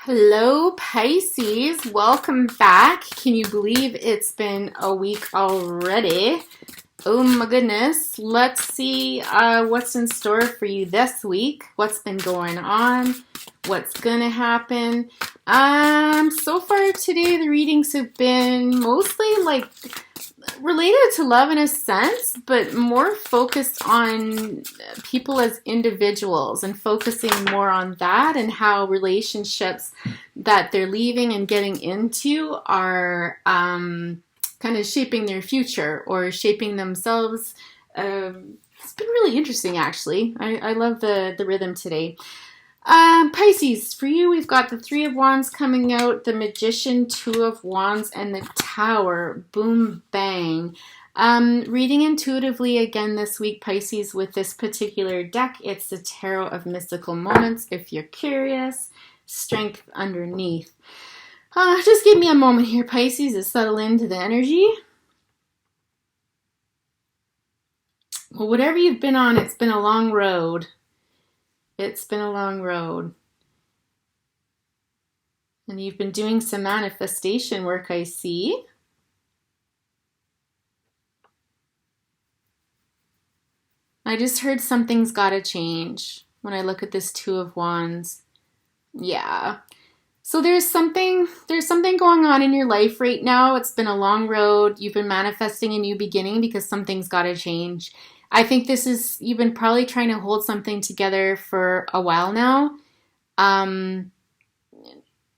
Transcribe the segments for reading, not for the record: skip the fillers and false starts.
Hello, Pisces. Welcome back. Can you believe it's been a week already? Oh my goodness. Let's see what's in store for you this week. What's been going on? What's gonna happen? So far today, the readings have been mostly like related to love in a sense, but more focused on people as individuals and focusing more on that and how relationships that they're leaving and getting into are kind of shaping their future or shaping themselves. It's been really interesting, actually. I love the rhythm today. Pisces, for you, we've got the Three of Wands coming out, the Magician, Two of Wands, and the Tower. Boom, bang. Reading intuitively again this week, Pisces, with this particular deck. It's the Tarot of Mystical Moments, if you're curious. Strength underneath. Just give me a moment here, Pisces, to settle into the energy. Well, whatever you've been on, it's been a long road. It's been a long road. And you've been doing some manifestation work, I see. I just heard something's got to change when I look at this Two of Wands. Yeah. So there's something going on in your life right now. It's been a long road. You've been manifesting a new beginning because something's got to change. I think you've been probably trying to hold something together for a while now.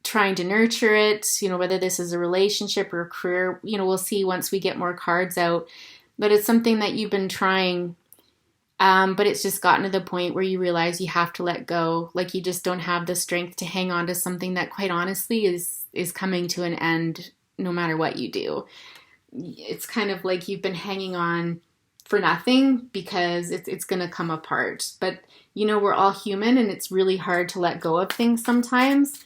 Trying to nurture it, whether this is a relationship or a career, we'll see once we get more cards out. But it's something that you've been trying, but it's just gotten to the point where you realize you have to let go. Like you just don't have the strength to hang on to something that quite honestly is coming to an end no matter what you do. It's kind of like you've been hanging on for nothing because it's going to come apart. But, we're all human and it's really hard to let go of things sometimes,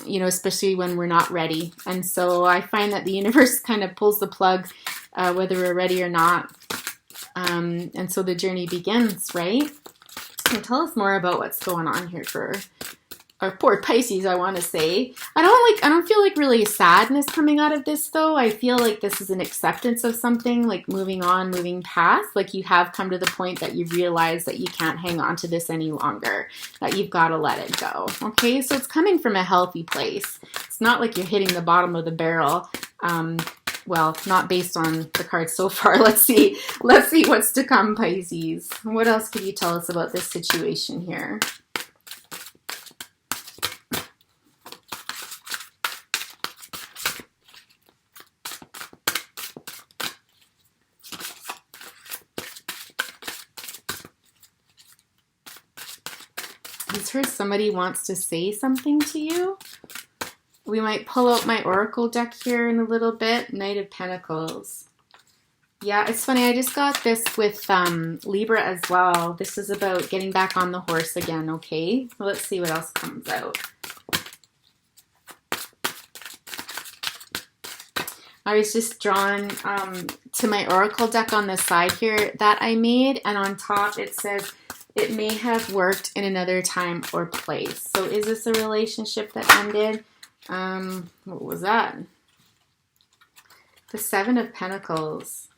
especially when we're not ready. And so I find that the universe kind of pulls the plug, whether we're ready or not. And so the journey begins, right? So tell us more about what's going on here for our poor Pisces, I want to say. I don't feel like really sadness coming out of this though. I feel like this is an acceptance of something, like moving on, moving past. Like you have come to the point that you realize that you can't hang on to this any longer, that you've got to let it go. Okay, so it's coming from a healthy place. It's not like you're hitting the bottom of the barrel. Well, not based on the cards so far. Let's see what's to come, Pisces. What else could you tell us about this situation here? He's heard somebody wants to say something to you. We might pull out my Oracle deck here in a little bit. Knight of Pentacles. Yeah, it's funny. I just got this with Libra as well. This is about getting back on the horse again, okay? So let's see what else comes out. I was just drawn to my Oracle deck on the side here that I made. And on top it says, it may have worked in another time or place. So is this a relationship that ended? What was that? The Seven of Pentacles.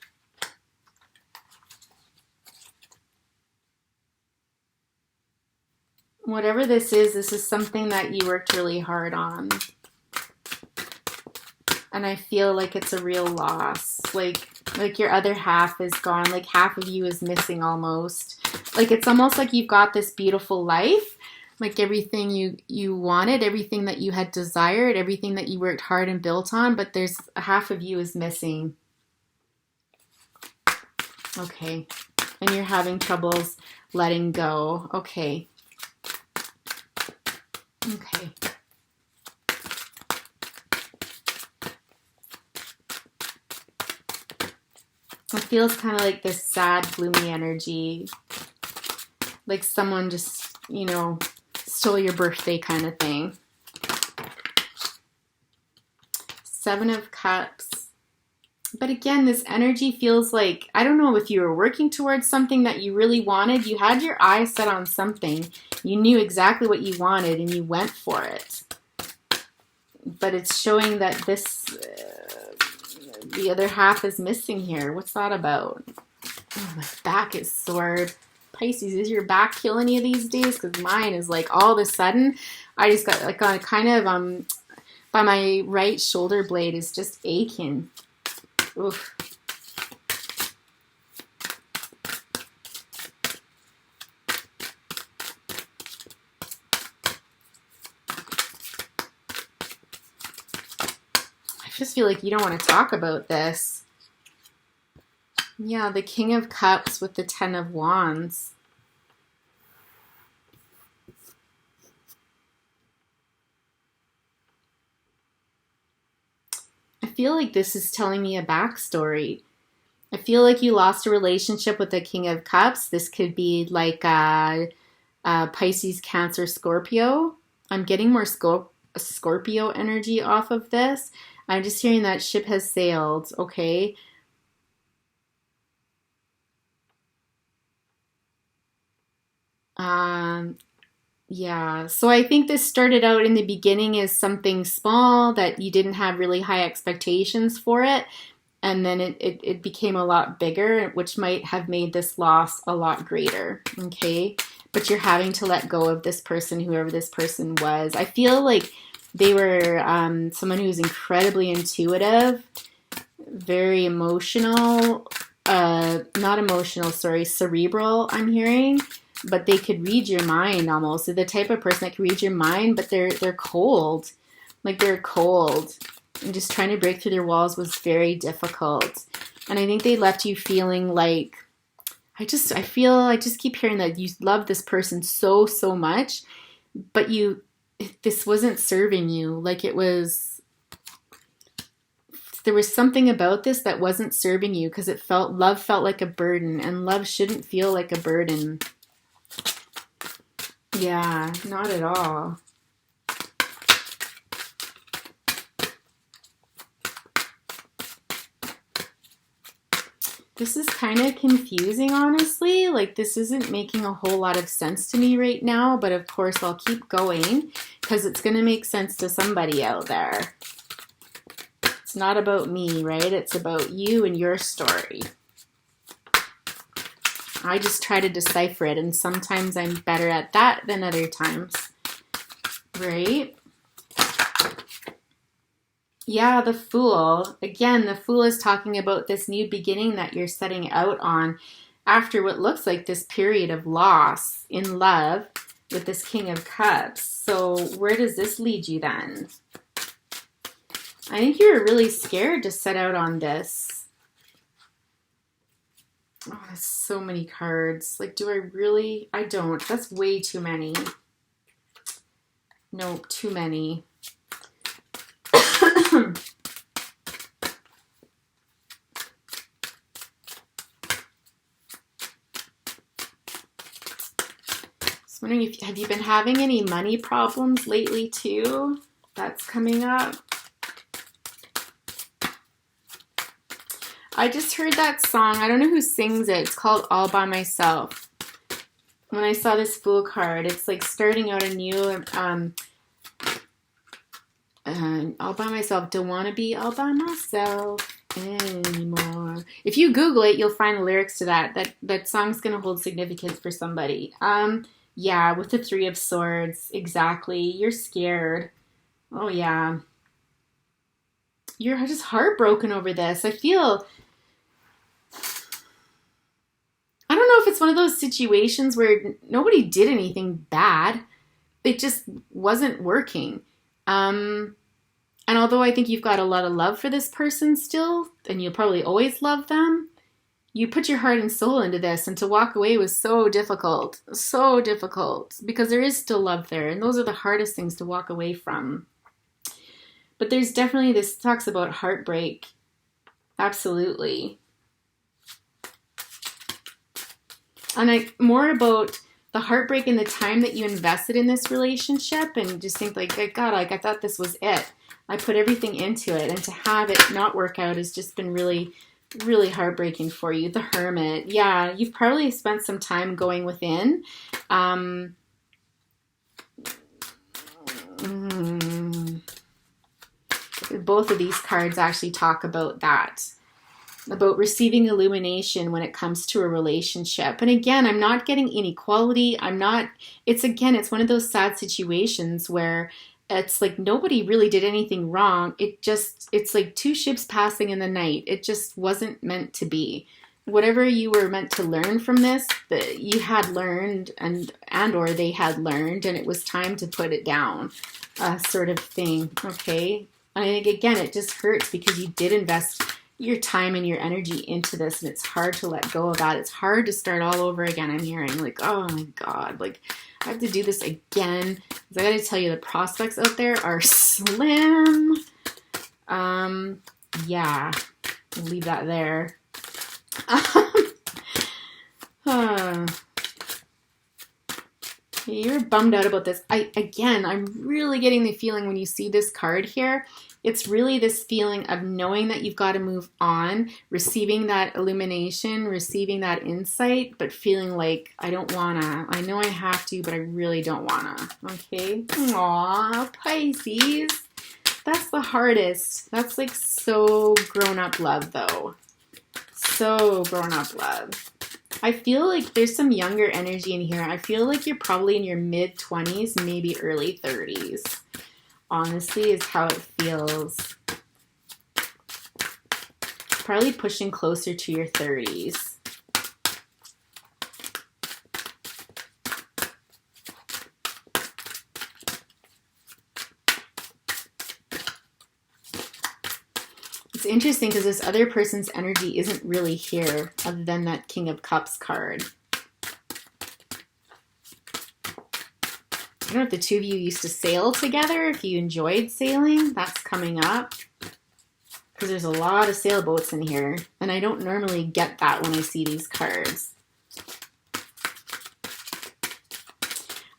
Whatever this is something that you worked really hard on. And I feel like it's a real loss. Like your other half is gone. Like half of you is missing almost. Like it's almost like you've got this beautiful life. Like everything you wanted, everything that you had desired, everything that you worked hard and built on, but there's a half of you is missing. Okay. And you're having troubles letting go. Okay. Okay. It feels kind of like this sad, gloomy energy. Like someone just, stole your birthday kind of thing. Seven of Cups. But again, this energy feels like, I don't know if you were working towards something that you really wanted. You had your eyes set on something. You knew exactly what you wanted and you went for it. But it's showing that this, the other half is missing here. What's that about? Oh, my back is sore. Pisces, is your back killing you these days? Because mine is like all of a sudden, I just got like on kind of, by my right shoulder blade is just aching. Oof. I just feel like you don't want to talk about this. Yeah, the King of Cups with the Ten of Wands. I feel like this is telling me a backstory. I feel like you lost a relationship with the King of Cups. This could be like Pisces, Cancer, Scorpio. I'm getting more Scorpio energy off of this. I'm just hearing that ship has sailed, okay? Yeah, so I think this started out in the beginning as something small that you didn't have really high expectations for it. And then it became a lot bigger, which might have made this loss a lot greater, okay? But you're having to let go of this person, whoever this person was. I feel like they were someone who's incredibly intuitive, very emotional, not emotional, sorry, cerebral, I'm hearing. But they could read your mind almost. They're the type of person that can read your mind, but they're cold. Like they're cold. And just trying to break through their walls was very difficult. And I think they left you feeling like, I just keep hearing that you love this person so, so much, but this wasn't serving you. Like there was something about this that wasn't serving you because love felt like a burden, and love shouldn't feel like a burden. Yeah, not at all. This is kind of confusing, honestly. Like, this isn't making a whole lot of sense to me right now, but of course I'll keep going because it's going to make sense to somebody out there. It's not about me, right? It's about you and your story. I just try to decipher it, and sometimes I'm better at that than other times, right? Yeah, the Fool. Again, the Fool is talking about this new beginning that you're setting out on after what looks like this period of loss in love with this King of Cups. So where does this lead you then? I think you're really scared to set out on this. Oh, that's so many cards. Like, do I really? I don't. That's way too many. Nope, too many. Just wondering have you been having any money problems lately too? That's coming up. I just heard that song. I don't know who sings it. It's called All By Myself. When I saw this Fool card, it's like starting out a new, all by myself. Don't want to be all by myself anymore. If you Google it, you'll find the lyrics to that. That song's going to hold significance for somebody. Yeah, with the Three of Swords. Exactly. You're scared. Oh, yeah. You're just heartbroken over this. I don't know if it's one of those situations where nobody did anything bad. It just wasn't working. And although I think you've got a lot of love for this person still, and you'll probably always love them, you put your heart and soul into this, and to walk away was so difficult, because there is still love there, and those are the hardest things to walk away from. But there's definitely, this talks about heartbreak. Absolutely. And more about the heartbreak and the time that you invested in this relationship, and just think like, God, like I thought this was it. I put everything into it, and to have it not work out has just been really, really heartbreaking for you. The Hermit. Yeah, you've probably spent some time going within. Both of these cards actually talk about that. About receiving illumination when it comes to a relationship. And again, I'm not getting inequality. It's one of those sad situations where it's like nobody really did anything wrong. It's like two ships passing in the night. It just wasn't meant to be. Whatever you were meant to learn from this, that you had learned and or they had learned, and it was time to put it down, sort of thing. Okay. And I think again, it just hurts because you did invest your time and your energy into this, and it's hard to let go of that. It's hard to start all over again. I'm hearing like, oh my God, like I have to do this again. I gotta tell you, the prospects out there are slim. Yeah, we'll leave that there. You're bummed out about this. I'm really getting the feeling when you see this card here, it's really this feeling of knowing that you've got to move on, receiving that illumination, receiving that insight, but feeling like, I don't wanna. I know I have to, but I really don't wanna. Okay? Aw, Pisces. That's the hardest. That's like so grown-up love, though. So grown-up love. I feel like there's some younger energy in here. I feel like you're probably in your mid-20s, maybe early 30s. Honestly, is how it feels. Probably pushing closer to your 30s. It's interesting because this other person's energy isn't really here other than that King of Cups card. I don't know if the two of you used to sail together, if you enjoyed sailing. That's coming up. Because there's a lot of sailboats in here. And I don't normally get that when I see these cards.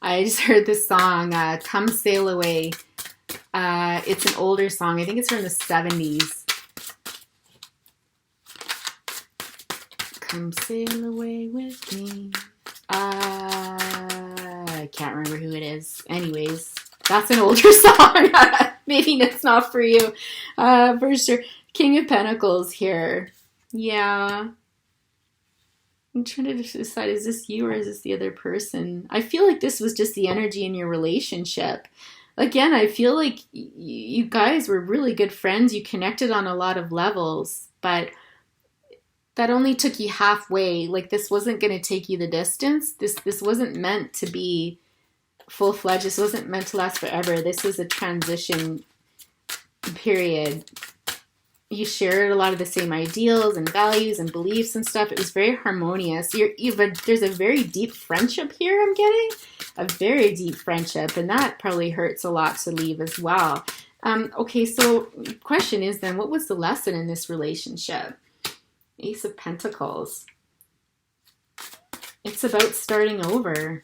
I just heard this song, Come Sail Away. It's an older song. I think it's from the 70s. Come sail away with me. I can't remember who it is. Anyways, that's an older song. Maybe it's not for you. For sure. King of Pentacles here. Yeah. I'm trying to decide, is this you or is this the other person? I feel like this was just the energy in your relationship. Again, I feel like you guys were really good friends. You connected on a lot of levels, but that only took you halfway. Like, this wasn't going to take you the distance. This wasn't meant to be full-fledged. This wasn't meant to last forever. This was a transition period. You shared a lot of the same ideals and values and beliefs and stuff. It was very harmonious. There's a very deep friendship here, I'm getting. A very deep friendship, and that probably hurts a lot to leave as well. Okay, so question is then, what was the lesson in this relationship? Ace of Pentacles. It's about starting over.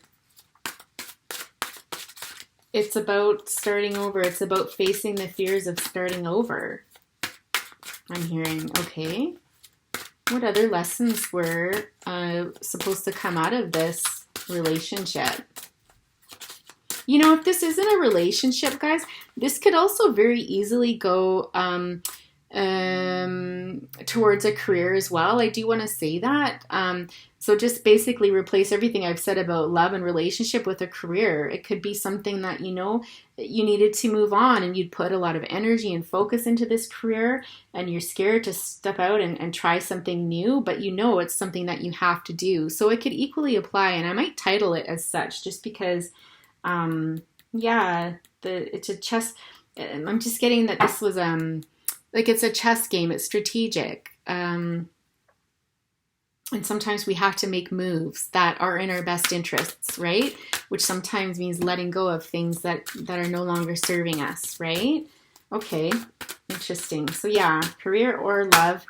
It's about starting over. It's about facing the fears of starting over. I'm hearing, okay. What other lessons were supposed to come out of this relationship? You know, if this isn't a relationship, guys, this could also very easily go towards a career as well. I do want to say that. So just basically replace everything I've said about love and relationship with a career. It could be something that, you know, you needed to move on and you'd put a lot of energy and focus into this career and you're scared to step out and try something new, but you know it's something that you have to do. So it could equally apply, and I might title it as such just because, it's a chess. I'm just getting that this was, like it's a chess game. It's strategic. And sometimes we have to make moves that are in our best interests, right? Which sometimes means letting go of things that are no longer serving us, right? Okay, interesting. So yeah, career or love.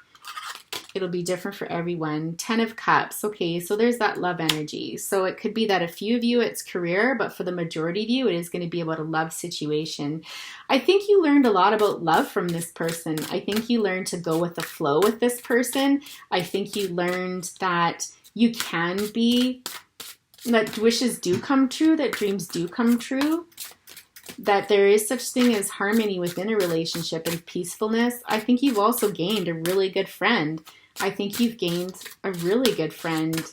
It'll be different for everyone. 10 of Cups. Okay, so there's that love energy. So it could be that a few of you it's career, but for the majority of you, it is going to be about a love situation. I think you learned a lot about love from this person. I think you learned to go with the flow with this person. I think you learned that you can be, that wishes do come true, that dreams do come true, that there is such thing as harmony within a relationship and peacefulness. I think you've also gained a really good friend. I think you've gained a really good friend.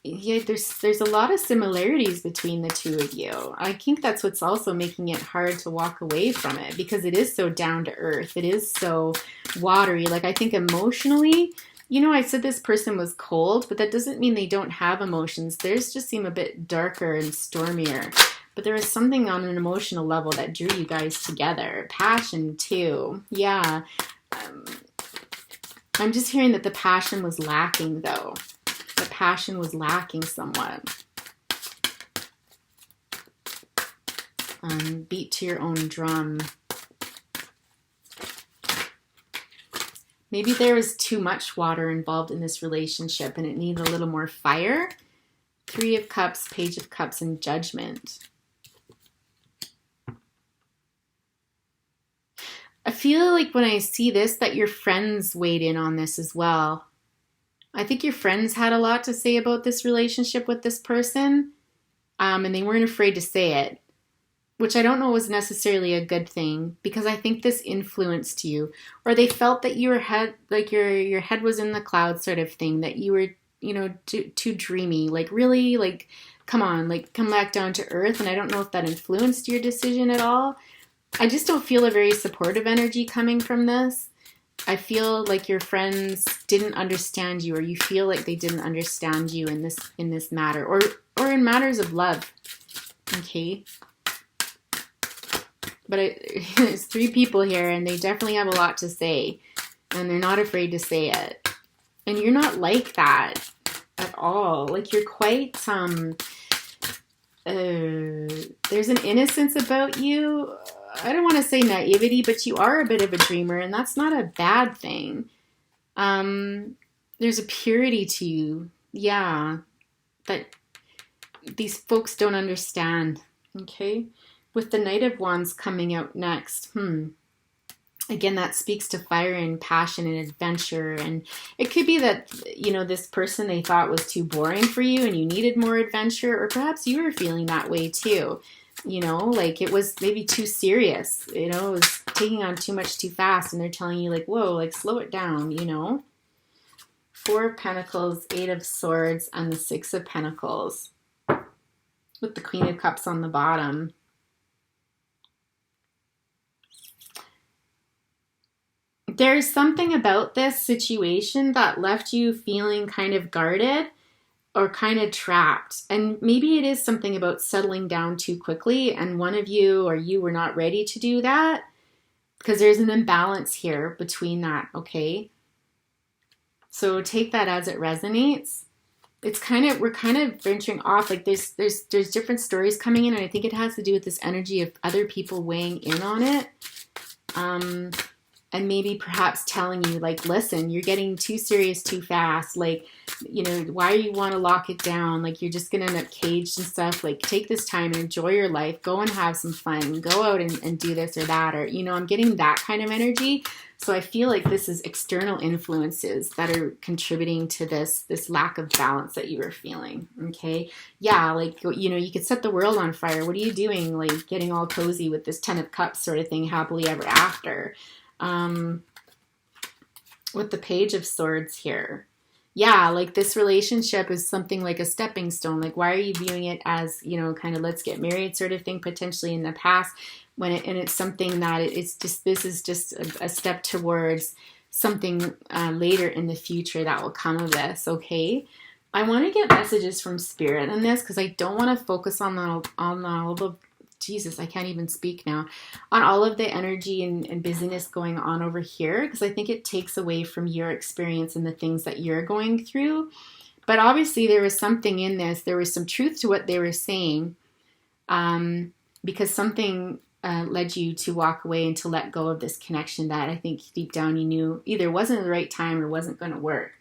Yeah, there's a lot of similarities between the two of you. I think that's what's also making it hard to walk away from it, because it is so down to earth. It is so watery. Like, I think emotionally, you know, I said this person was cold, but that doesn't mean they don't have emotions. Theirs just seem a bit darker and stormier. But there was something on an emotional level that drew you guys together. Passion, too. Yeah. I'm just hearing that the passion was lacking, though. The passion was lacking somewhat. Beat to your own drum. Maybe there was too much water involved in this relationship and it needed a little more fire. 3 of Cups, Page of Cups, and Judgment. I feel like when I see this that your friends weighed in on this as well. I think your friends had a lot to say about this relationship with this person, and they weren't afraid to say it, which I don't know was necessarily a good thing, because I think this influenced you, or they felt that your head was in the clouds sort of thing, that you were, you know, too dreamy, like really, like, come on, like come back down to earth. And I don't know if that influenced your decision at all. I just don't feel a very supportive energy coming from this. I feel like your friends didn't understand you, or you feel like they didn't understand you in this matter, or in matters of love. Okay. But it's 3 people here, and they definitely have a lot to say, and they're not afraid to say it. And you're not like that at all. Like, you're quite there's an innocence about you. I don't want to say naivety, but you are a bit of a dreamer, and that's not a bad thing. There's a purity to you, yeah, that these folks don't understand, okay? With the Knight of Wands coming out next, again, that speaks to fire and passion and adventure, and it could be that, you know, this person they thought was too boring for you and you needed more adventure, or perhaps you were feeling that way too. You know, like it was maybe too serious, you know, it was taking on too much too fast, and they're telling you like, whoa, like slow it down, you know. 4 of Pentacles, 8 of Swords, and the 6 of Pentacles with the Queen of Cups on the bottom. There's something about this situation that left you feeling kind of guarded or kind of trapped. And maybe it is something about settling down too quickly, and one of you or you were not ready to do that, because there's an imbalance here between that, okay? So take that as it resonates. It's kind of, we're kind of venturing off, like there's different stories coming in, and I think it has to do with this energy of other people weighing in on it. And maybe perhaps telling you, like, listen, you're getting too serious too fast. Like, you know, why do you want to lock it down? Like, you're just going to end up caged and stuff. Like, take this time and enjoy your life. Go and have some fun. Go out and do this or that. Or, you know, I'm getting that kind of energy. So I feel like this is external influences that are contributing to this lack of balance that you were feeling. Okay. Yeah. Like, you know, you could set the world on fire. What are you doing? Like, getting all cozy with this 10 of Cups sort of thing, happily ever after. With the Page of Swords here. Yeah, like this relationship is something like a stepping stone. Like, why are you viewing it as, you know, kind of let's get married sort of thing, potentially in the past, when it's something that it's just, this is just a step towards something later in the future that will come of this, okay? I want to get messages from Spirit on this, because I don't want to focus on all the Jesus, I can't even speak now, on all of the energy and busyness going on over here, because I think it takes away from your experience and the things that you're going through. But obviously there was something in this, there was some truth to what they were saying, because something led you to walk away and to let go of this connection that I think deep down you knew either wasn't the right time or wasn't going to work.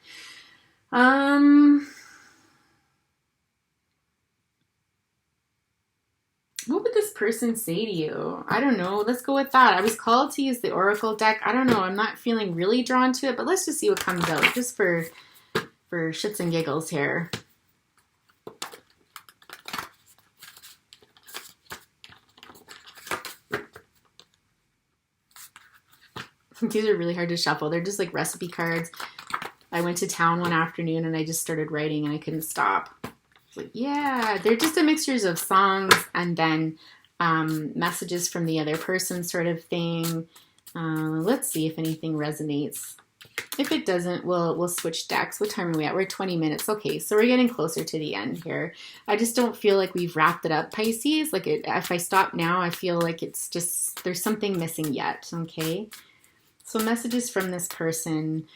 What would this person say to you? I don't know. Let's go with that. I was called to use the Oracle deck. I don't know. I'm not feeling really drawn to it, but let's just see what comes out just for shits and giggles here. These are really hard to shuffle. They're just like recipe cards. I went to town one afternoon and I just started writing and I couldn't stop. Like, yeah, they're just a mixtures of songs and then messages from the other person sort of thing. Let's see if anything resonates. If it doesn't, we'll switch decks. What time are we at? We're 20 minutes. Okay, so we're getting closer to the end here. I just don't feel like we've wrapped it up, Pisces. Like if I stop now, I feel like it's just, there's something missing yet, okay? So messages from this person,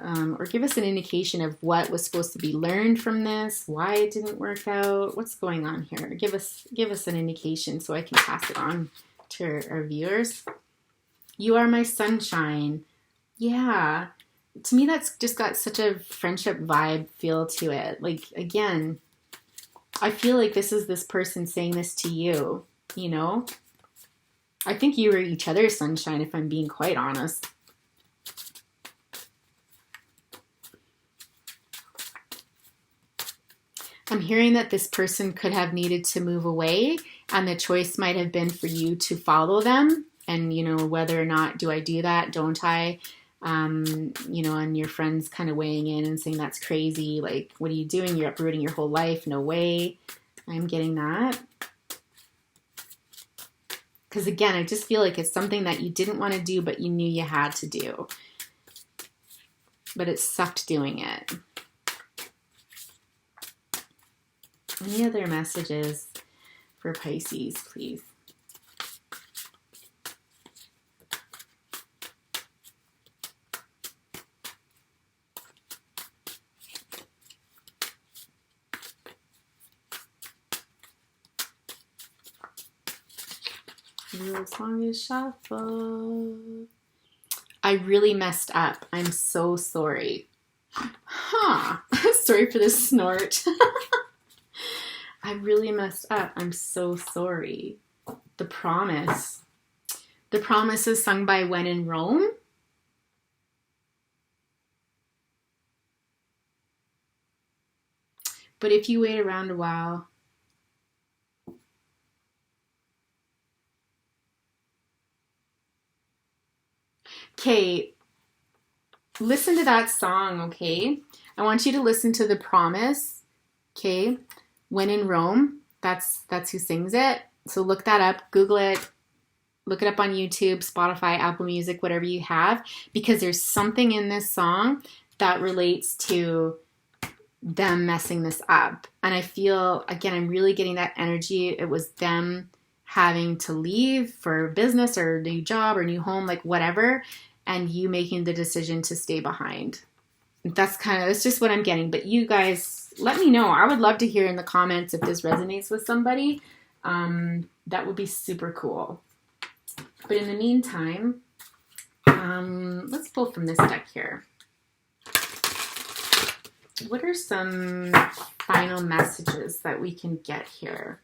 or give us an indication of what was supposed to be learned from this, why it didn't work out, what's going on here. Give us an indication so I can pass it on to our viewers. You are my sunshine. Yeah. To me, that's just got such a friendship vibe feel to it. Like, again, I feel like this is this person saying this to you, you know? I think you were each other's sunshine, if I'm being quite honest. I'm hearing that this person could have needed to move away and the choice might have been for you to follow them. And, you know, whether or not, do I do that? Don't I? You know, and your friends kind of weighing in and saying, that's crazy. Like, what are you doing? You're uprooting your whole life. No way. I'm getting that. Because again, I just feel like it's something that you didn't want to do, but you knew you had to do. But it sucked doing it. Any other messages for Pisces, please? World's longest shuffle. I really messed up. I'm so sorry. Huh. Sorry for this snort. I really messed up. I'm so sorry. The Promise. The Promise is sung by When in Rome. But if you wait around a while, okay, listen to that song, okay? I want you to listen to The Promise, okay? When in Rome, that's who sings it. So look that up, Google it, look it up on YouTube, Spotify, Apple Music, whatever you have, because there's something in this song that relates to them messing this up. And I feel, again, I'm really getting that energy. It was them having to leave for business or a new job or new home, like whatever, and you making the decision to stay behind. That's just what I'm getting. But you guys, let me know. I would love to hear in the comments if this resonates with somebody. That would be super cool. But in the meantime, let's pull from this deck here. What are some final messages that we can get here?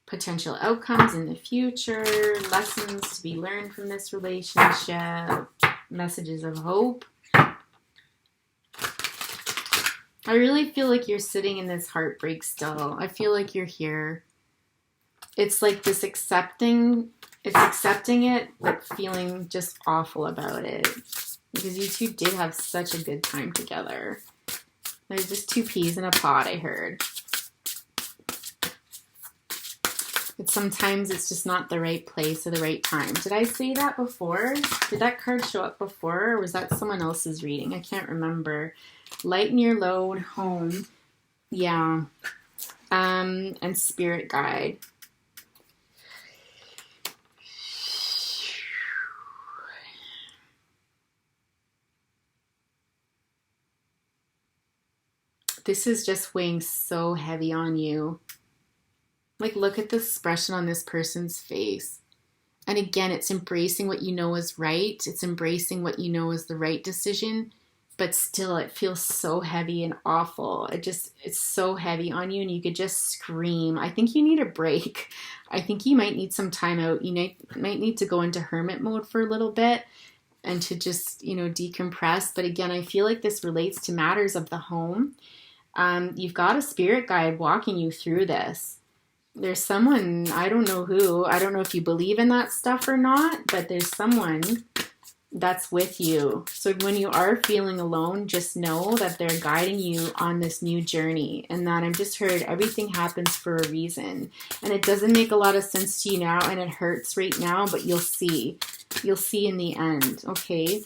Potential outcomes in the future, lessons to be learned from this relationship, messages of hope. I really feel like you're sitting in this heartbreak still. I feel like you're here. It's like this accepting it, but feeling just awful about it. Because you two did have such a good time together. There's just two peas in a pod, I heard. But sometimes it's just not the right place or the right time. Did I say that before? Did that card show up before? Or was that someone else's reading? I can't remember. Lighten your load, home. Yeah. And spirit guide. this is just weighing so heavy on you. Like, look at the expression on this person's face. And again, it's embracing what you know is right. It's embracing what you know is the right decision. But still, it feels so heavy and awful. It's so heavy on you, and you could just scream. I think you need a break. I think you might need some time out. You might need to go into hermit mode for a little bit and to just, decompress. But again, I feel like this relates to matters of the home. You've got a spirit guide walking you through this. There's someone, I don't know who, I don't know if you believe in that stuff or not, but there's someone that's with you. So when you are feeling alone, just know that they're guiding you on this new journey, and that I've just heard everything happens for a reason. And it doesn't make a lot of sense to you now, and it hurts right now, but you'll see. You'll see in the end, okay?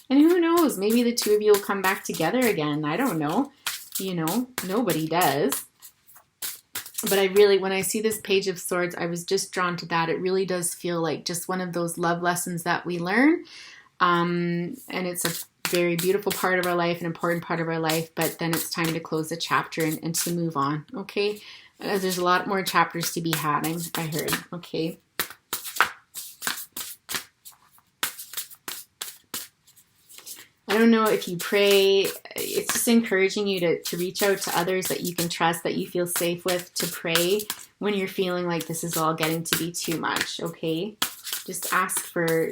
And who knows, maybe the two of you will come back together again. I don't know. Nobody does. But when I see this Page of Swords, I was just drawn to that. It really does feel like just one of those love lessons that we learn. And it's a very beautiful part of our life, an important part of our life. But then it's time to close the chapter and to move on, okay? There's a lot more chapters to be had, I heard, okay? I don't know if you pray, it's just encouraging you to reach out to others that you can trust, that you feel safe with, to pray when you're feeling like this is all getting to be too much, okay? Just ask for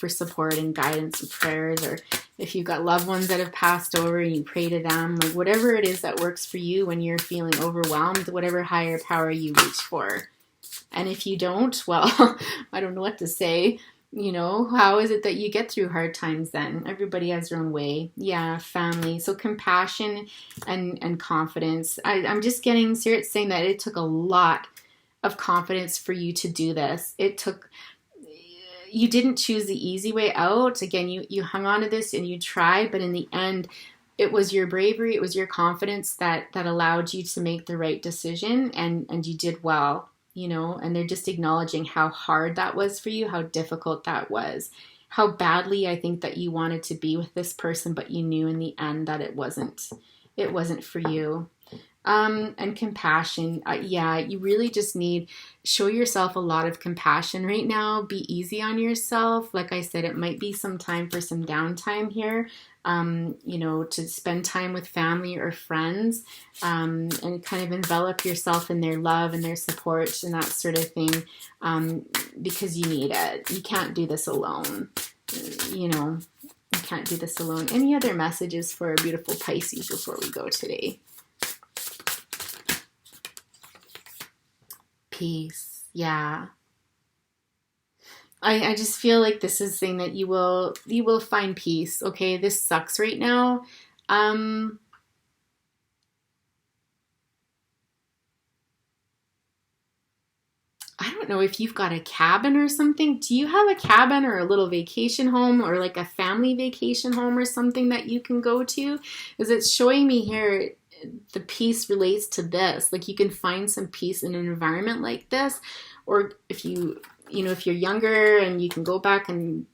support and guidance and prayers, or if you've got loved ones that have passed over, and you pray to them, like whatever it is that works for you when you're feeling overwhelmed, whatever higher power you reach for. And if you don't, well, I don't know what to say. How is it that you get through hard times then? Everybody has their own way. Yeah, family. So compassion and confidence. I'm just getting Spirit saying that it took a lot of confidence for you to do this. You didn't choose the easy way out. Again, you hung on to this and you tried, but in the end, it was your bravery, it was your confidence that allowed you to make the right decision, and you did well. And they're just acknowledging how hard that was for you, how difficult that was, how badly I think that you wanted to be with this person, but you knew in the end that it wasn't for you. And compassion. You really just show yourself a lot of compassion right now. Be easy on yourself. Like I said, it might be some time for some downtime here. To spend time with family or friends, and kind of envelop yourself in their love and their support and that sort of thing, because you need it. You can't do this alone. You can't do this alone. Any other messages for a beautiful Pisces before we go today? Peace. Yeah. I just feel like this is saying that you will find peace. Okay, this sucks right now. I don't know if you've got a cabin or something. Do you have a cabin or a little vacation home, or like a family vacation home or something that you can go to? Because it's showing me here the peace relates to this. Like, you can find some peace in an environment like this, or if if you're younger and you can go back and,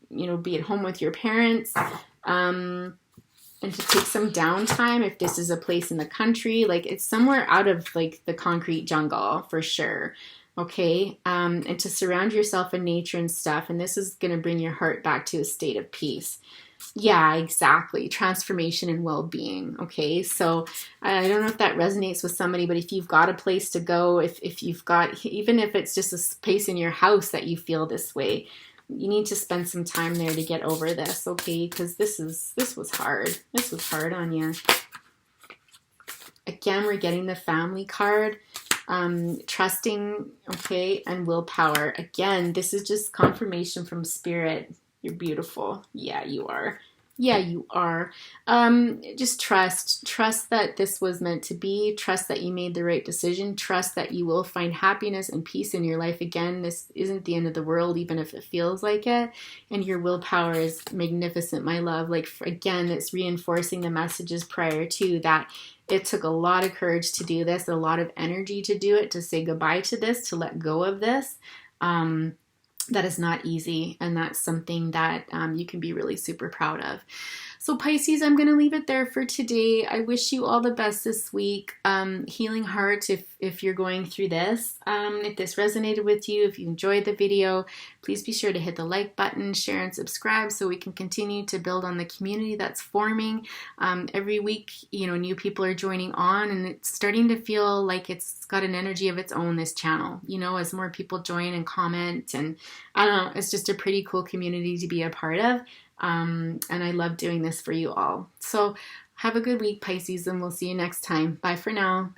be at home with your parents, and to take some downtime, if this is a place in the country, like it's somewhere out of like the concrete jungle for sure. Okay. And to surround yourself in nature and stuff. And this is going to bring your heart back to a state of peace. Yeah, exactly. Transformation and well-being. Okay. So I don't know if that resonates with somebody, but if you've got a place to go, if you've got, even if it's just a space in your house that you feel this way, you need to spend some time there to get over this. Okay. Because this was hard. This was hard on you. Again, we're getting the family card. Trusting, okay, and willpower. Again, this is just confirmation from Spirit. You're beautiful. Yeah, you are. Yeah, you are. Just trust that this was meant to be. Trust that you made the right decision. Trust that you will find happiness and peace in your life. Again, this isn't the end of the world, even if it feels like it. And your willpower is magnificent, my love. Like, again, it's reinforcing the messages prior to that. It took a lot of courage to do this, a lot of energy to do it, to say goodbye to this, to let go of this. That is not easy, and that's something that you can be really super proud of. So Pisces, I'm going to leave it there for today. I wish you all the best this week. Healing heart if you're going through this. If this resonated with you, if you enjoyed the video, please be sure to hit the like button, share, and subscribe so we can continue to build on the community that's forming. Every week, new people are joining on, and it's starting to feel like it's got an energy of its own, this channel, as more people join and comment. And I don't know, it's just a pretty cool community to be a part of. And I love doing this for you all. So have a good week, Pisces, and we'll see you next time. Bye for now.